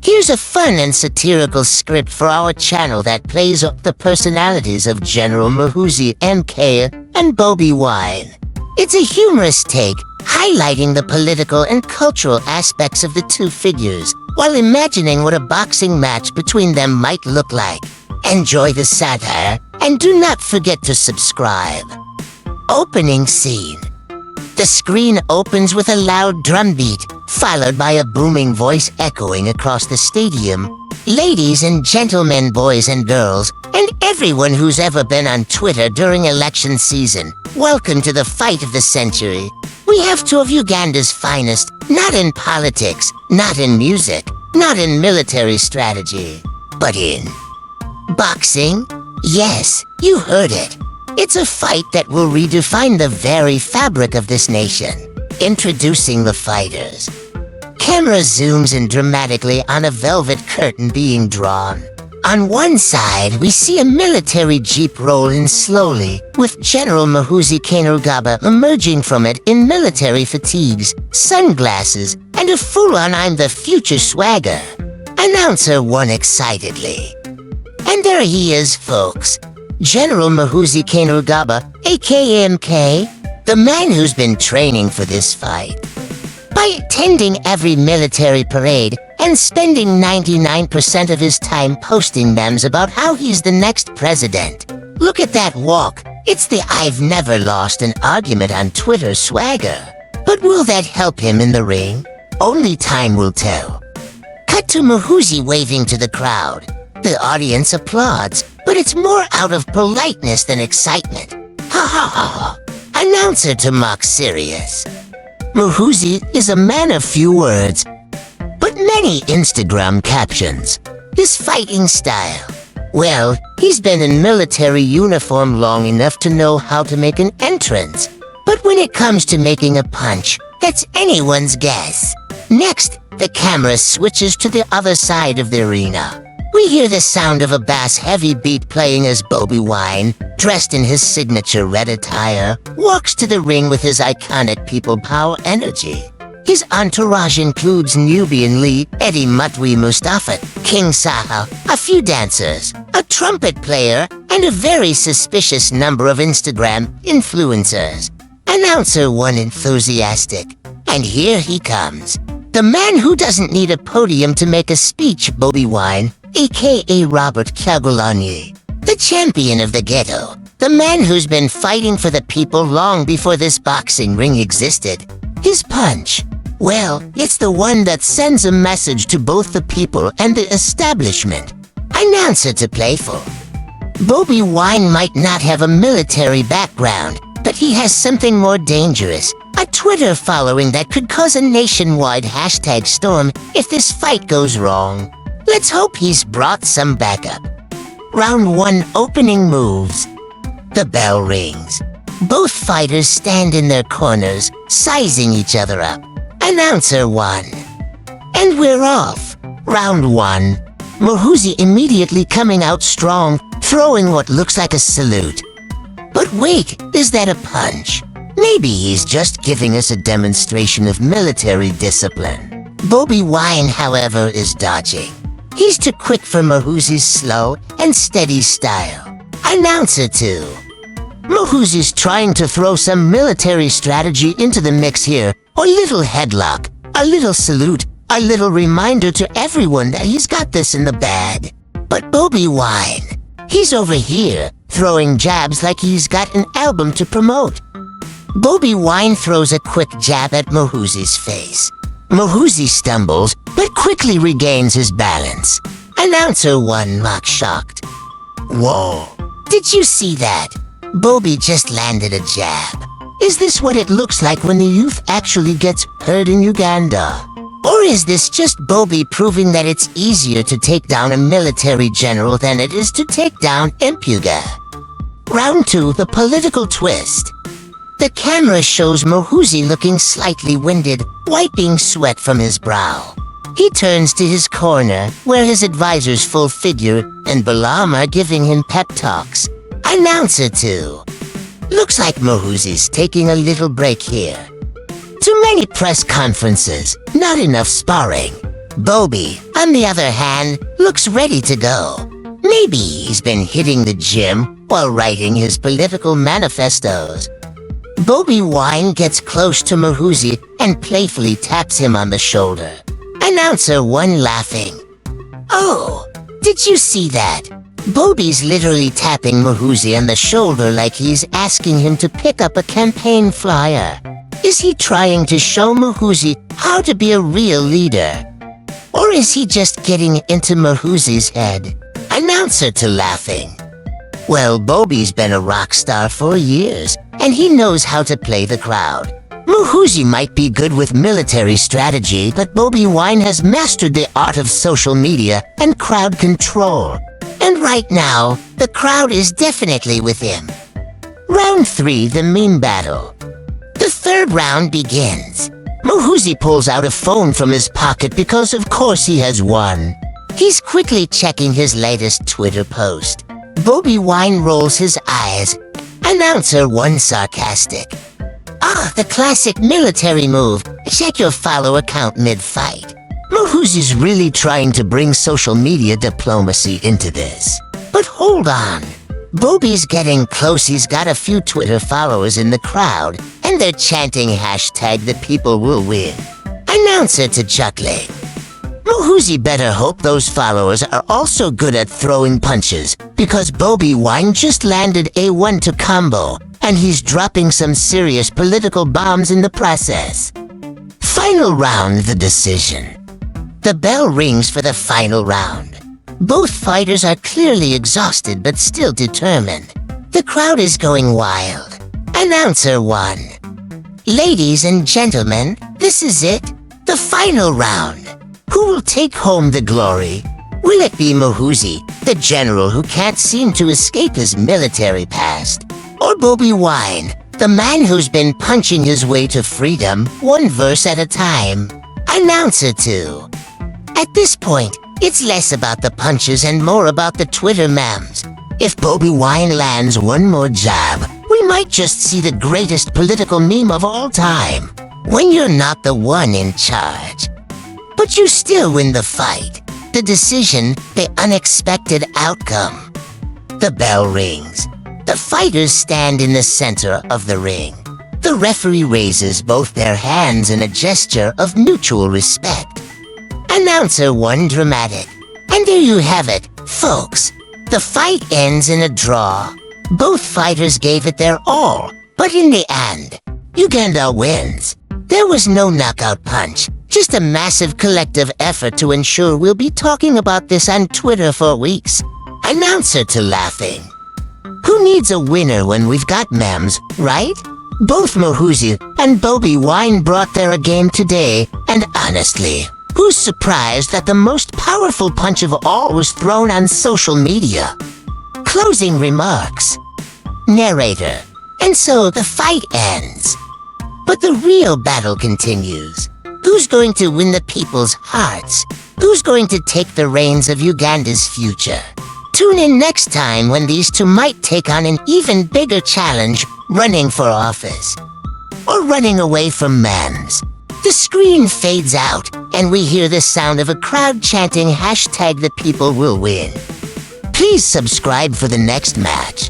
Here's a fun and satirical script for our channel that plays up the personalities of General Muhoozi, MK, and Bobi Wine. It's a humorous take, highlighting the political and cultural aspects of the two figures, while imagining what a boxing match between them might look like. Enjoy the satire, and do not forget to subscribe. Opening scene. The screen opens with a loud drum beat, followed by a booming voice echoing across the stadium. Ladies and gentlemen, boys and girls, and everyone who's ever been on Twitter during election season, welcome to the fight of the century. We have two of Uganda's finest, not in politics, not in music, not in military strategy, but in boxing. Yes, you heard it. It's a fight that will redefine the very fabric of this nation. Introducing the fighters. Camera zooms in dramatically on a velvet curtain being drawn. On one side, we see a military jeep roll in slowly, with General Muhoozi emerging from it in military fatigues, sunglasses, and a full-on "I'm the future" swagger. Announcer 1 excitedly. And there he is, folks. General Muhoozi aka MK, the man who's been training for this fight. By attending every military parade and spending 99% of his time posting memes about how he's the next president. Look at that walk. It's the "I've never lost an argument on Twitter" swagger. But will that help him in the ring? Only time will tell. Cut to Muhoozi waving to the crowd. The audience applauds, but it's more out of politeness than excitement. Ha ha ha ha. Announcer to mock serious. Muhoozi is a man of few words, but many Instagram captions. His fighting style. Well, he's been in military uniform long enough to know how to make an entrance. But when it comes to making a punch, that's anyone's guess. Next, the camera switches to the other side of the arena. We hear the sound of a bass-heavy beat playing as Bobi Wine, dressed in his signature red attire, walks to the ring with his iconic people power energy. His entourage includes Nubian Lee, Eddie Mutwi Mustafa, King Saha, a few dancers, a trumpet player, and a very suspicious number of Instagram influencers. Announcer 1 enthusiastic. And here he comes. The man who doesn't need a podium to make a speech, Bobi Wine, aka Robert Kyagulanyi, the champion of the ghetto, the man who's been fighting for the people long before this boxing ring existed. His punch, well, it's the one that sends a message to both the people and the establishment. Announcer to playful. Bobi Wine might not have a military background, but he has something more dangerous. A Twitter following that could cause a nationwide hashtag storm if this fight goes wrong. Let's hope he's brought some backup. Round 1 opening moves. The bell rings. Both fighters stand in their corners, sizing each other up. Announcer 1. And we're off. Round 1. Muhoozi immediately coming out strong, throwing what looks like a salute. But wait, is that a punch? Maybe he's just giving us a demonstration of military discipline. Bobi Wine, however, is dodging. He's too quick for Muhoozi's slow and steady style. Announcer 2. Muhoozi's trying to throw some military strategy into the mix here. A little headlock, a little salute, a little reminder to everyone that he's got this in the bag. But Bobi Wine, he's over here, throwing jabs like he's got an album to promote. Bobi Wine throws a quick jab at Muhoozi's face. Muhoozi stumbles, but quickly regains his balance. Announcer 1 mock shocked. Whoa, did you see that? Bobi just landed a jab. Is this what it looks like when the youth actually gets hurt in Uganda? Or is this just Bobi proving that it's easier to take down a military general than it is to take down Impuga? Round 2, the political twist. The camera shows Muhoozi looking slightly winded, wiping sweat from his brow. He turns to his corner, where his advisor's full figure and Balam are giving him pep talks. Announcer 2. Looks like Muhoozi's taking a little break here. Too many press conferences, not enough sparring. Bobi, on the other hand, looks ready to go. Maybe he's been hitting the gym while writing his political manifestos. Bobi Wine gets close to Muhoozi and playfully taps him on the shoulder. Announcer 1 laughing. Oh, did you see that? Bobi's literally tapping Muhoozi on the shoulder like he's asking him to pick up a campaign flyer. Is he trying to show Muhoozi how to be a real leader? Or is he just getting into Muhoozi's head? Announcer 2 laughing. Well, Bobi's been a rock star for years, and he knows how to play the crowd. Muhoozi might be good with military strategy, but Bobi Wine has mastered the art of social media and crowd control. And right now, the crowd is definitely with him. Round 3, the meme battle. The third round begins. Muhoozi pulls out a phone from his pocket because of course he has won. He's quickly checking his latest Twitter post. Bobi Wine rolls his eyes. Announcer 1 sarcastic. Ah, the classic military move. Check your follow account mid-fight. Muhoozi's really trying to bring social media diplomacy into this. But hold on. Bobi's getting close. He's got a few Twitter followers in the crowd, and they're chanting hashtag the people will win. Announcer to chuckling. Muhoozi better hope those followers are also good at throwing punches, because Bobi Wine just landed a 1-2 combo, and he's dropping some serious political bombs in the process. Final round, the decision. The bell rings for the final round. Both fighters are clearly exhausted but still determined. The crowd is going wild. Announcer 1. Ladies and gentlemen, this is it. The final round. Who will take home the glory? Will it be Muhoozi, the general who can't seem to escape his military past? Or Bobi Wine, the man who's been punching his way to freedom, one verse at a time? Announcer 2. At this point, it's less about the punches and more about the Twitter memes. If Bobi Wine lands one more jab, we might just see the greatest political meme of all time. When you're not the one in charge. But you still win the fight. The decision, the unexpected outcome. The bell rings. The fighters stand in the center of the ring. The referee raises both their hands in a gesture of mutual respect. Announcer 1 dramatic. And there you have it, folks. The fight ends in a draw. Both fighters gave it their all, but in the end, Uganda wins. There was no knockout punch, just a massive collective effort to ensure we'll be talking about this on Twitter for weeks. Announcer 2 laughing. Who needs a winner when we've got memes, right? Both Muhoozi and Bobi Wine brought their A game today, and honestly, who's surprised that the most powerful punch of all was thrown on social media? Closing remarks. Narrator. And so the fight ends. But the real battle continues. Who's going to win the people's hearts? Who's going to take the reins of Uganda's future? Tune in next time when these two might take on an even bigger challenge, running for office. Or running away from memes. The screen fades out, and we hear the sound of a crowd chanting hashtag the people will win. Please subscribe for the next match.